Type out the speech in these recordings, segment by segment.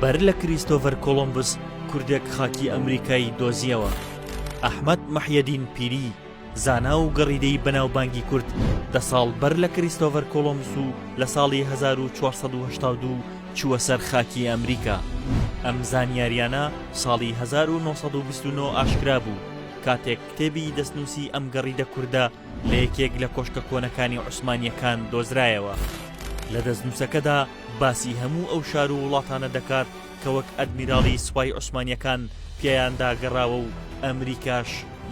بەر لە کریستۆفەر کۆلۆمبس کوردێک خاکی ئەمریکای دۆزیەوە. ئەحمەد مەحیەدین پیری زانا و گەڕیدەی بەناوبانگی کورد دە ساڵ بەر لە کریستۆفەر کۆلۆمبس و لە ساڵی 1482 چووە سەر خاکی ئەمریکا. ئەم زانیاریانە ساڵی 1929 ئاشکرا بوو کاتێک کتێبی دەستنووسی ئەم گەڕیدە کووردە لە یەکێک لە کۆشکە کۆنەکانی عوسمانیەکان دۆزرایەوە. لە دەستنووسەکەدا باسی هەموو ئەو شار و وڵاتانە دەکات کە وەک ئەدمیراڵی سوپای عوسمانیەکان پێیاندا گەڕاوە و ئەمریکاش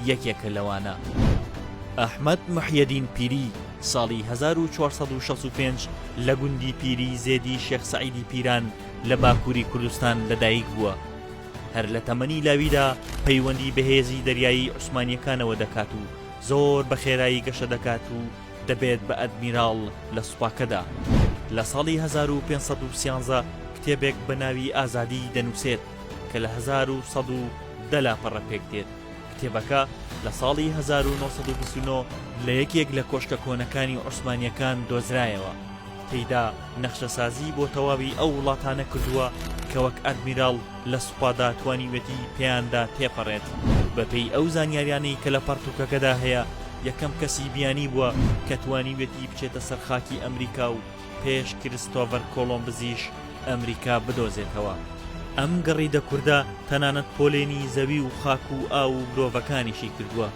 یەکێکە لەوانە. ئەحمەد مەحیەدین پیری ساڵی 1465 لە گوندی پیری زێدی شێخ سەعیدی پیران لە باکووری کوردستان لەدایک بووە. هەر لە تەمەنی لاویدا پەیوەندی بەهێزی دەریایی عوسمانیەکانەوە دەکات و زۆر بە خێرایی گەشە دەکات و دەبێت بە ئەدمیراڵ لە سوپاکەدا. لە ساڵی 1513 کتێبێک بە ناوی ئازادی دەنووسێت کە لە 1910 لاپەڕە پێک دێت. کتێبەکە لە ساڵی 1929 لە یەکێک لە کۆشکە کۆنەکانی عوسمانیەکان دۆزرایەوە. تێیدا نەخشەسازی بۆ تەواوی ئەو وڵاتانە کردووە کە وەک ئەدمیراڵ لە سوپادا توانیوێتی پێیاندا تێپەڕێت. بەپێی ئەو زانیاریانەی کە لە پەرتووکەکەدا هەیە یەکەم کەسی بیانی بووە کە توانیوێتی بچێتە سەر خاکی ئەمریکا و پێش کریستۆفەر کۆلۆمبزیش ئەمریکا بدۆزێتەوە. ئەم گەڕیدە کووردە تەنانەت پۆلێنی زەوی و خاک و ئاو و مرۆڤەکانیشی کردووە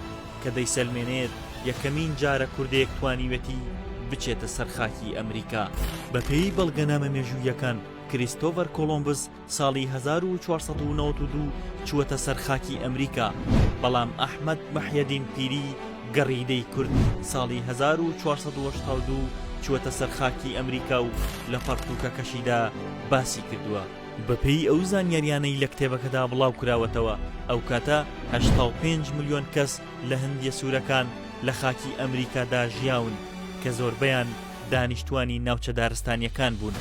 کە دەیسەلمێنێت یەکەمین جارە کوردێک توانیوێتی بچێتە سەر خاکی ئەمریکا. بەپێی بەڵگەنامە مێژوویەکان کریستۆفەر کۆلۆمبس ساڵی 1492 چووەتە سەر خاکی ئەمریکا، بەڵام ئەحمەد مەحیەدین پیری گەڕیدەی کورد ساڵی 1482 چووەتە سەر خاکی ئەمریکا و لە پەرتووکەکەشیدا باسی کردووە. بەپێی ئەو زانیاریانەی لە کتێبەکەدا بڵاو کراوەتەوە ئەو کاتە 85 ملیۆن کەس لە هەندیە سوورەکان لە خاکی ئەمریکادا ژیاون کە زۆربەیان دانیشتوانی ناوچە دارستانیەکان بوون.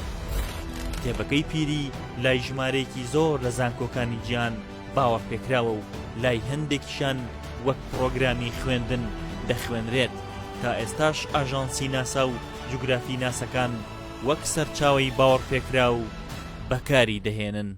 کتێبەکەی پیری لای ژمارەیەکی زۆر لە زانکۆکانی گیان باوەڕ پێکراوە و لای هەندێکیشان وەک پرۆگرامی خوێندن دەخوێنرێت. تا ئێستاش ئاژانسی ناسا و جوگرافی ناسەکان وەک سەرچاوەی باوەڕ پێکرا و بەکاری دەهێنن.